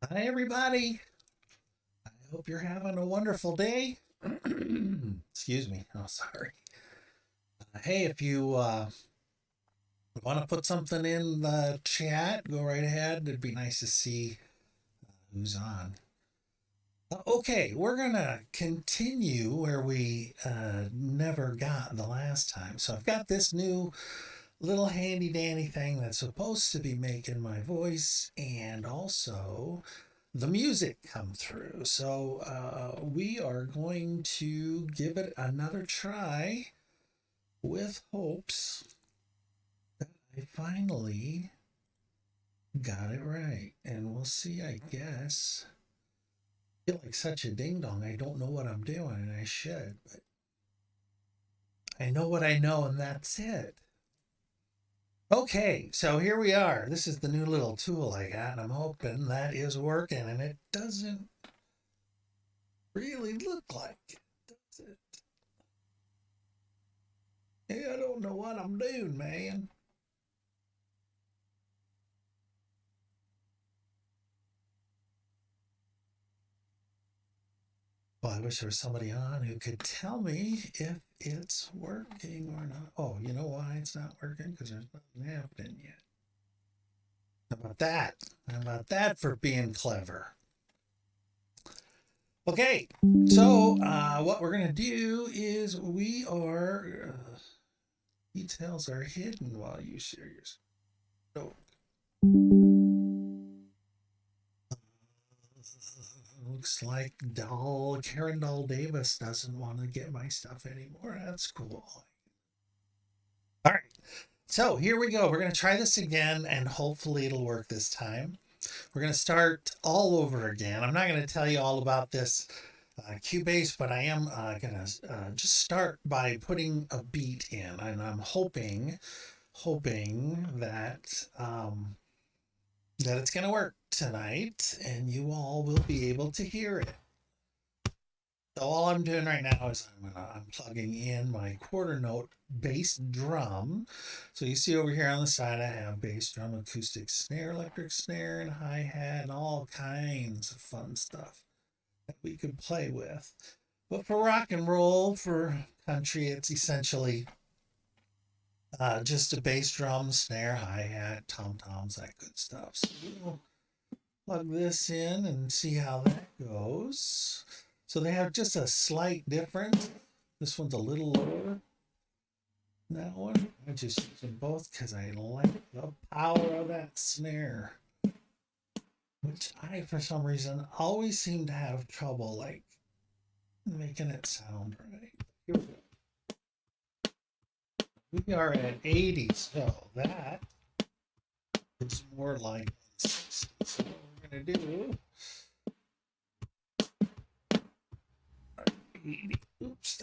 Hi, everybody. I hope you're having a wonderful day. Excuse me. Oh, sorry. Hey, if you want to put something in the chat, go right ahead. It'd be nice to see who's on. Okay, we're going to continue where we never got the last time. So I've got this new little handy dandy thing that's supposed to be making my voice and also the music come through. So we are going to give it another try with hopes that I finally got it right. And we'll see, I guess. I feel like such a ding dong. I don't know what I'm doing, and I should, but I know what I know, and that's it. Okay, so here we are. This is the new little tool I got, and I'm hoping that is working, and it doesn't really look like it, does it? Hey, I don't know what I'm doing, man. Well, I wish there was somebody on who could tell me if it's working or not. Oh, you know why it's not working? Because there's nothing happening yet. How about that? How about that for being clever? Okay, so what we're going to do is we are, details are hidden while you share your so, looks like Karen Doll Davis doesn't want to get my stuff anymore. That's cool. All right, so here we go. We're going to try this again and hopefully it'll work this time. We're going to start all over again. I'm not going to tell you all about this Cubase, but I am going to just start by putting a beat in, and I'm hoping that that it's going to work tonight, and you all will be able to hear it. So all I'm doing right now is I'm plugging in my quarter note bass drum. So you see over here on the side, I have bass drum, acoustic snare, electric snare, and hi-hat, and all kinds of fun stuff that we could play with. But for rock and roll, for country, it's essentially just a bass drum, snare, hi-hat, tom-toms, that good stuff. So we'll plug this in and see how that goes. So they have just a slight difference. This one's a little lower than that one. I just use them both because I like the power of that snare, which I, for some reason, always seem to have trouble like making it sound right. Here we go. We are at 80, so that is more like 60. So what we're gonna do, 80. Oops,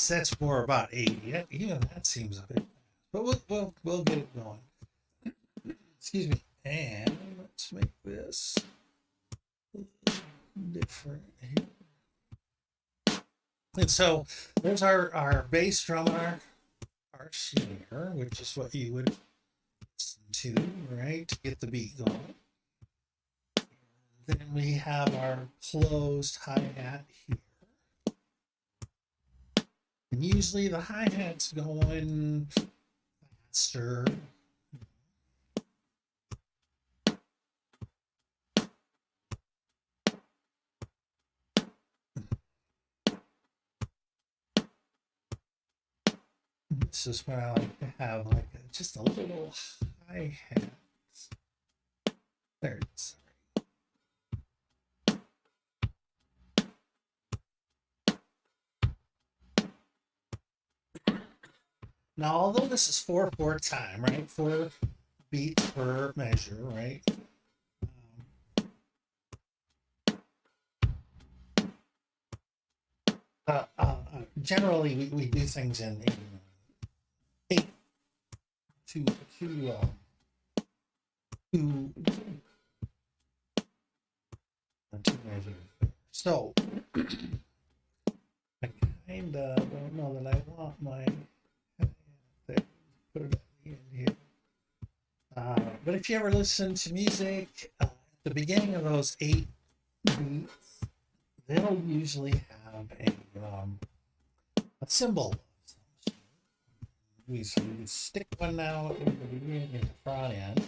that's more about 80. Even that seems a bit, but we'll get it going. Excuse me. And let's make this different here. And so there's our bass drum and our snare, which is what you would listen to, right, to get the beat going. Then we have our closed hi-hat here. And usually the hi-hat's going faster. This is where I like to have like just a little hi-hat. There it is. Now, although this is 4/4 time, right? 4 beats per measure, right? Generally, we do things in 8 to 2 measures. So I kind of don't know that I want my put it at the end here. But if you ever listen to music, at the beginning of those 8 beats, they'll usually have a symbol. So we stick one now in the beginning, in the front end.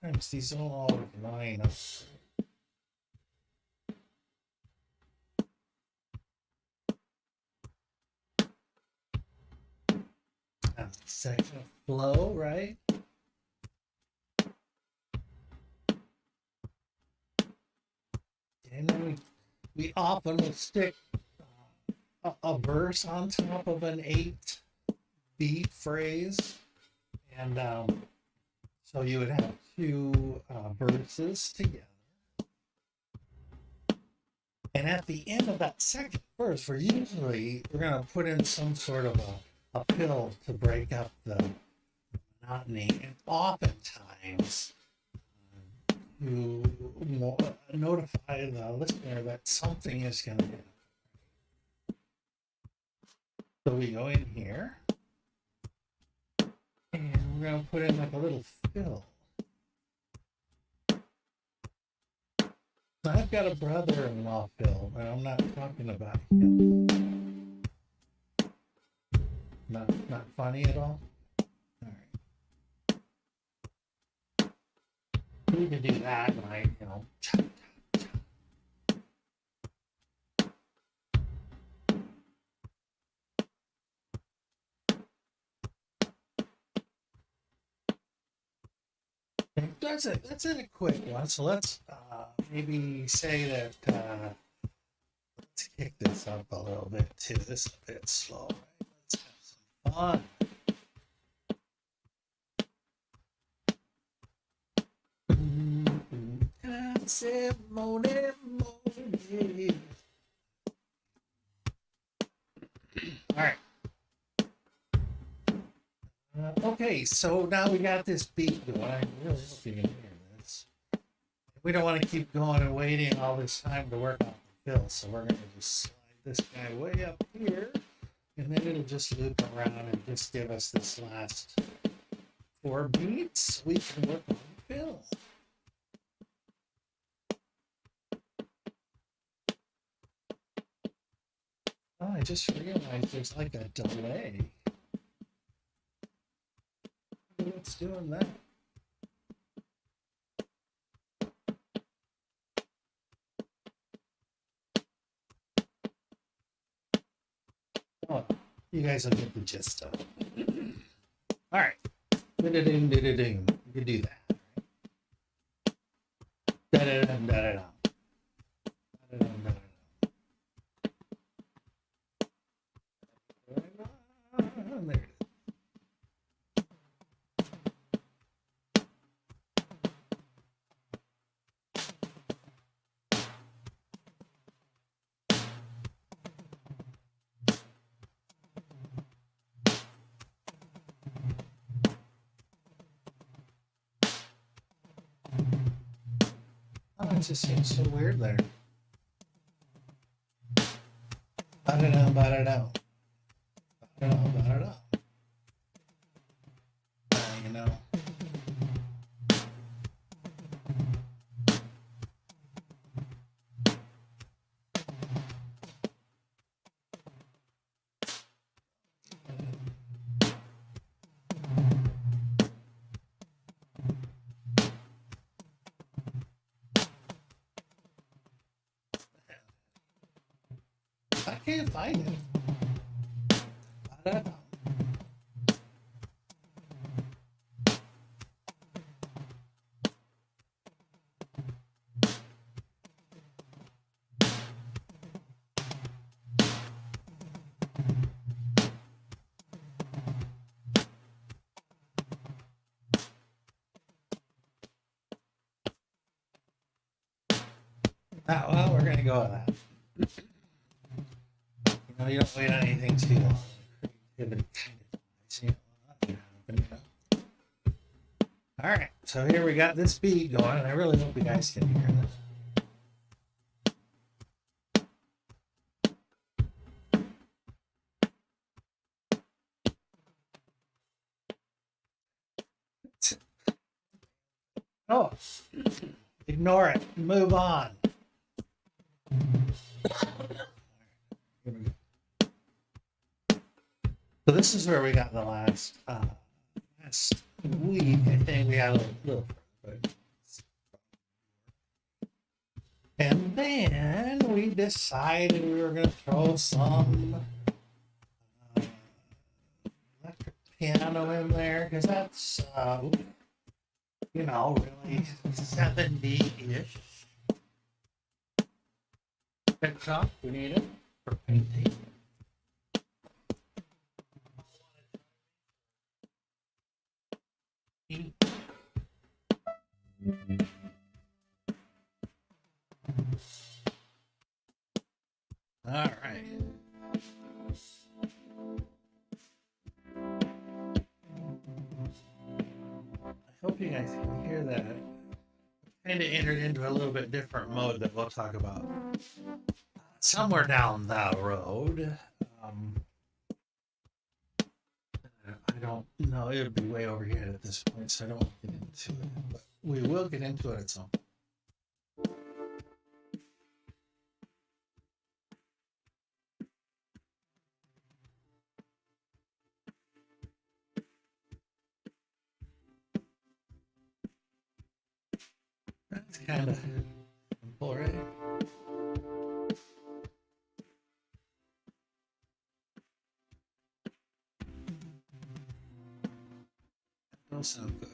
Sometimes these don't all line up. Second flow, right? And then we often will stick a verse on top of an 8 beat phrase, and so you would have 2 verses together. And at the end of that second verse, we're going to put in some sort of a fill to break up the monotony, and oftentimes to notify the listener that something is going to happen. So we go in here, and we're going to put in like a little fill. I've got a brother-in-law, Phil, and I'm not talking about him. Not funny at all? All right. We could do that, like, chop, chop, chop. That's a quick one. So let's maybe say that let's kick this up a little bit too. This is a bit slow, right? Let's have some fun. All right. Okay, so now we got this beat going. I really hope you can hear this. We don't want to keep going and waiting all this time to work on the fill, so we're going to just slide this guy way up here, and then it'll just loop around and just give us this last 4 beats. We can work on the fill. Oh, I just realized there's like a delay. What's doing that? Oh, you guys will get the gist of it. All right. Da-da-ding, da-da-ding. You can do that. Da-da-dum, da-da-dum. Da-da-dum, da-da-dum. There it is. Oh, it just seems so weird there. Ba-da-dum, ba-da-dum. Ba-da-dum, ba-da-dum. You know. I can't find it. Ba-da-dum. Ah, well, we're gonna go with that. You don't wait on anything too long. Creativity kind of all right, so here we got this beat going, and I really hope you guys can hear this. Oh, ignore it. Move on. So this is where we got the last week. I think we had a little but and then we decided we were going to throw some electric piano in there because that's, you know, really 70-ish. TikTok, we need it for painting. All right. I hope you guys can hear that. Kind of entered into a little bit different mode that we'll talk about somewhere down the road. I don't know. It would be way over here at this point, so I don't want to get into it. But we will get into it at some point. That's kind of simple, right? That don't sound good.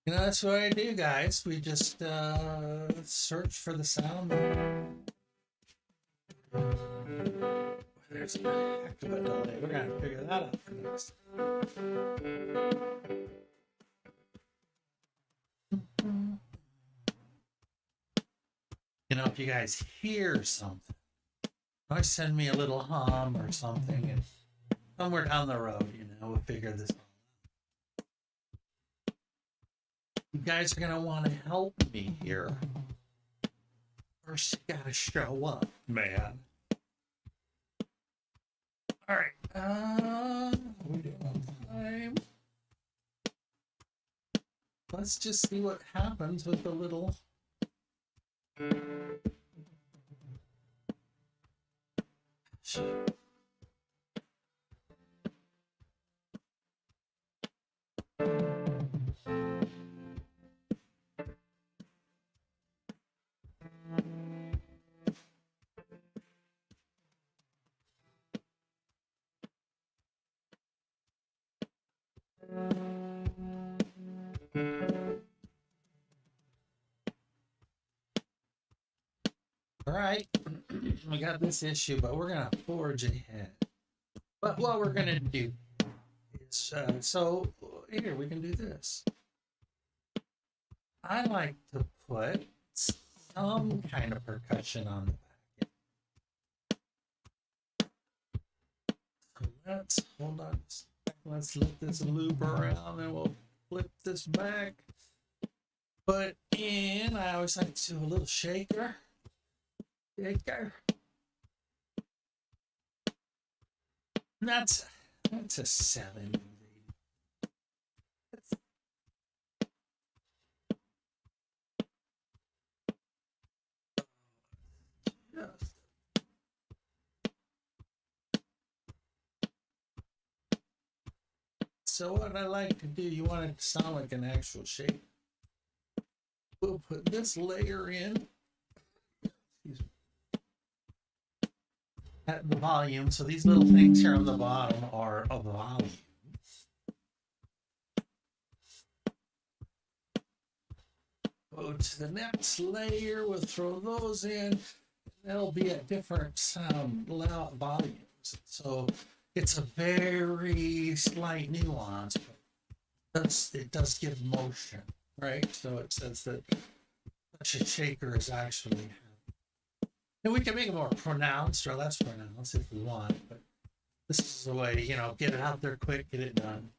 You know, that's what I do, guys. We just search for the sound. There's a heck of a delay. We're going to figure that out for next. You know, if you guys hear something, always send me a little hum or something, and somewhere down the road, you know, we'll figure this out. You guys are going to want to help me here. First, you got to show up, man. All right. We do have time. Let's just see what happens with the little. All right, we got this issue, but we're gonna forge ahead. But what we're gonna do is, so here we can do this. I like to put some kind of percussion on the back end. So let's hold on. Let's let this loop around, and we'll flip this back. Put in. I always like to do a little shaker. Shaker. That's a 7. So what I like to do, you want it to sound like an actual shape. We'll put this layer in at the volume. So these little things here on the bottom are a volume. Go to the next layer, we'll throw those in. They'll be at different sound loud volumes. So it's a very slight nuance, but it does give motion, right? So it says that such a shaker is actually, and we can make it more pronounced or less pronounced if we want, but this is the way, get it out there quick, get it done.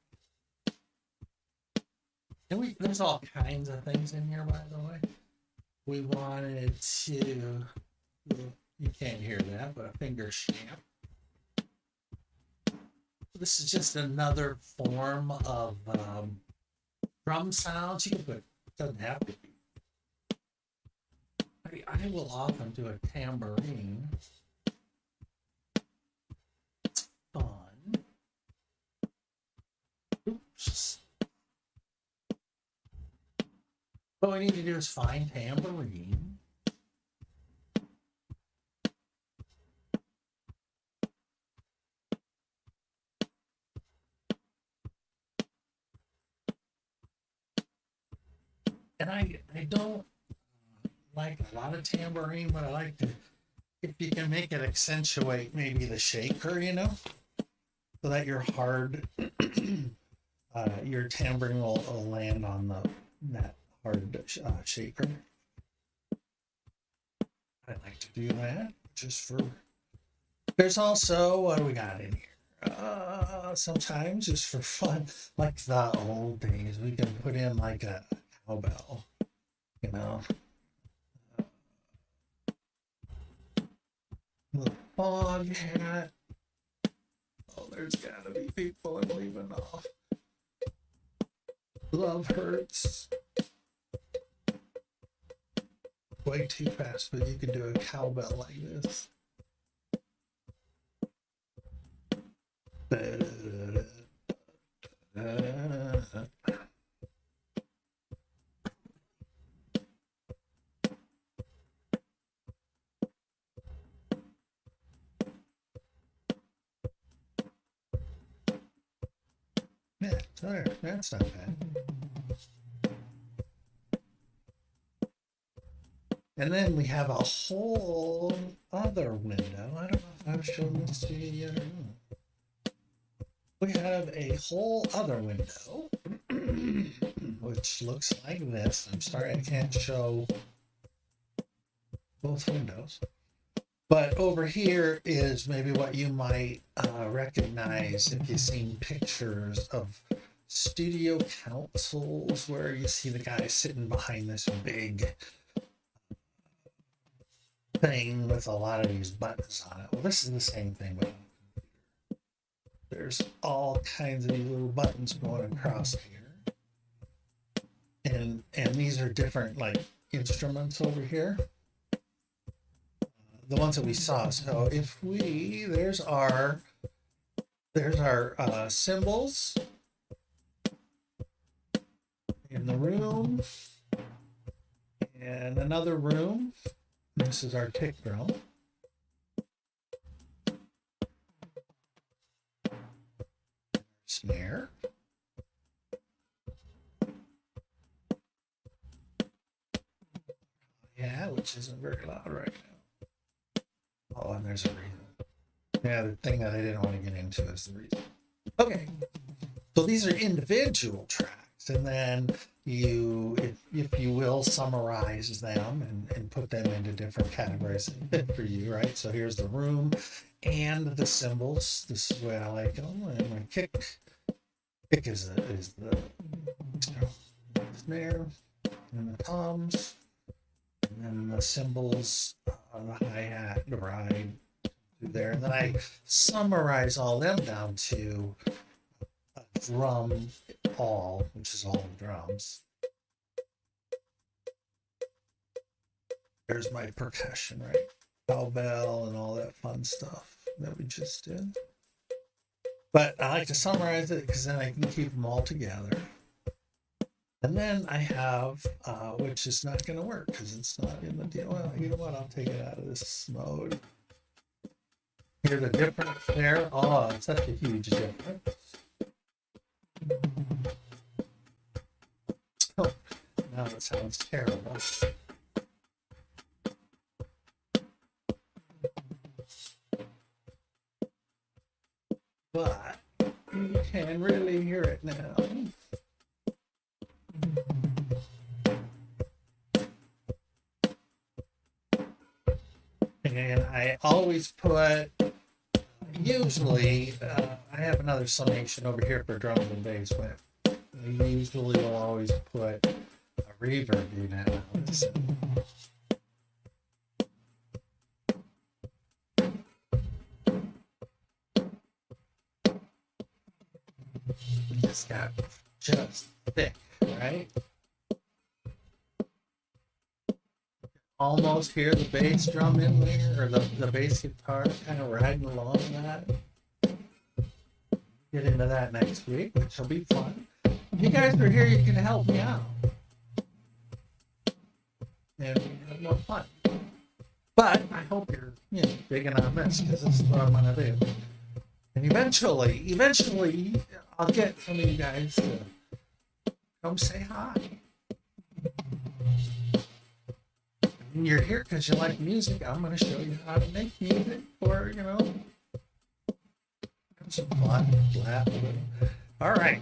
And there's all kinds of things in here, by the way. We wanted to, you can't hear that, but a finger stamp. This is just another form of drum sounds. You can put, it doesn't have to be. I will often do a tambourine. It's fun. Oops. What we need to do is find tambourine. And I don't like a lot of tambourine, but I like to, if you can make it accentuate maybe the shaker, so that your your tambourine will land on that hard shaker. I like to do that just for. There's also, what do we got in here? Sometimes just for fun, like the old days, we can put in like a cowbell, the fog hat. Oh, there's gotta be people I'm leaving off. Love hurts. Way too fast, but you can do a cowbell like this. Yeah, there, that's not bad. And then we have a whole other window. I don't know if I've shown this to you yet or not. We have a whole other window, which looks like this. I'm sorry I can't show both windows. But over here is maybe what you might recognize if you've seen pictures of studio consoles where you see the guy sitting behind this big thing with a lot of these buttons on it. Well, this is the same thing with a computer. There's all kinds of these little buttons going across here. And these are different like instruments over here. The ones that we saw. So if there's our cymbals in the room, and another room. This is our kick drum. Snare. Yeah, which isn't very loud right now. Oh, and there's a reason. Yeah, the thing that I didn't want to get into is the reason. Okay, so these are individual tracks, and then you, if you will, summarize them and put them into different categories that fit for you, right? So here's the room and the cymbals. This is the way I like them. And my kick is the snare and the toms. And then the cymbals, the hi-hat, the ride through there. And then I summarize all them down to a drum all, which is all the drums. There's my percussion, right? Cowbell and all that fun stuff that we just did. But I like to summarize it because then I can keep them all together. And then I have, which is not going to work because it's not in the deal. Well, you know what? I'll take it out of this mode. Hear the difference there. Oh, it's such a huge difference. Oh, now it sounds terrible. You can really hear it now. And I always put, usually, I have another summation over here for drums and bass, but I usually will always put a reverb unit on this. It's got just thick, right? Almost hear the bass drum in there, or the bass guitar kind of riding along that. Get into that next week, which will be fun. If you guys are here, you can help me out. And we can have more fun. But I hope you're digging on this, because this is what I'm going to do. And eventually, I'll get some of you guys to come say hi. And you're here because you like music. I'm going to show you how to make music for, have some fun, laugh a little. All right.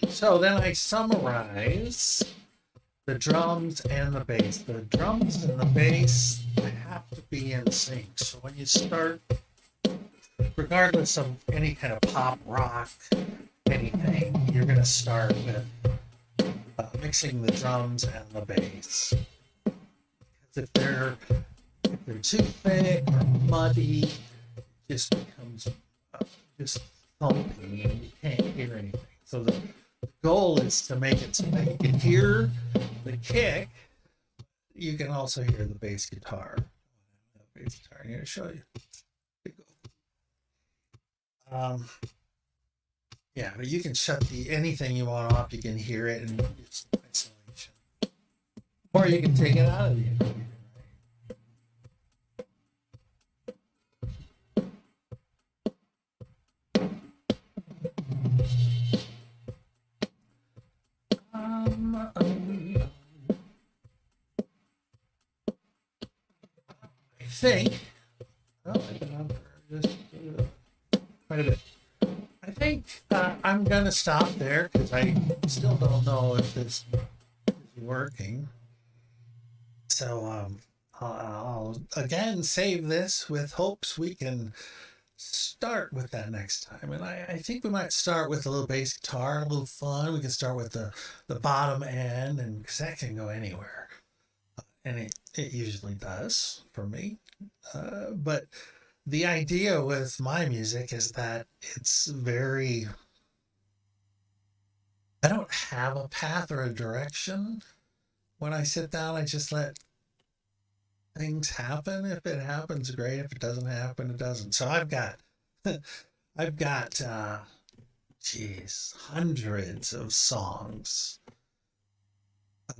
So then I summarize the drums and the bass. The drums and the bass have to be in sync. So when you start, regardless of any kind of pop, rock, anything, you're going to start with mixing the drums and the bass. If they're too thick or muddy, it just becomes just thumping and you can't hear anything. So the goal is to make it so that you can hear the kick. You can also hear the bass guitar. I'm going to show you. Yeah, but you can shut anything you want off. You can hear it in its isolation, or you can take it out of the equation. I think. Oh, I've been on for just quite a bit. I think I'm gonna stop there because I still don't know if this is working. So I'll again save this with hopes we can start with that next time. And I think we might start with a little bass guitar, a little fun. We can start with the bottom end, and because that can go anywhere, and it usually does for me. But the idea with my music is that it's very, I don't have a path or a direction. When I sit down, I just let things happen. If it happens, great. If it doesn't happen, it doesn't. So I've got hundreds of songs.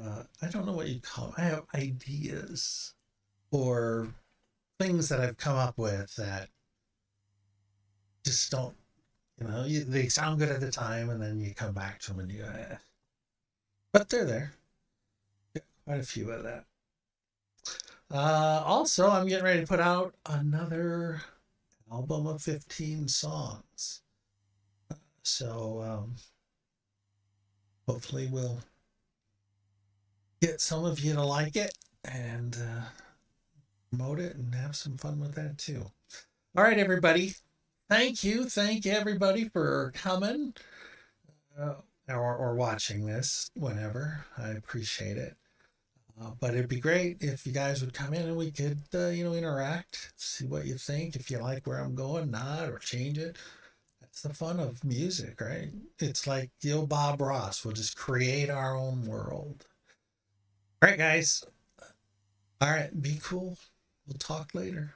I don't know what you call them. I have ideas or things that I've come up with that just don't, they sound good at the time, and then you come back to them and you go, eh. But they're there. Quite a few of that. Also, I'm getting ready to put out another album of 15 songs. So hopefully we'll get some of you to like it and promote it and have some fun with that too. All right, everybody. Thank you everybody for coming or watching this whenever. I appreciate it. But it'd be great if you guys would come in and we could, interact, see what you think, if you like where I'm going, not, or change it. That's the fun of music, right? It's like the old Bob Ross. We'll just create our own world. All right, guys. All right, be cool. We'll talk later.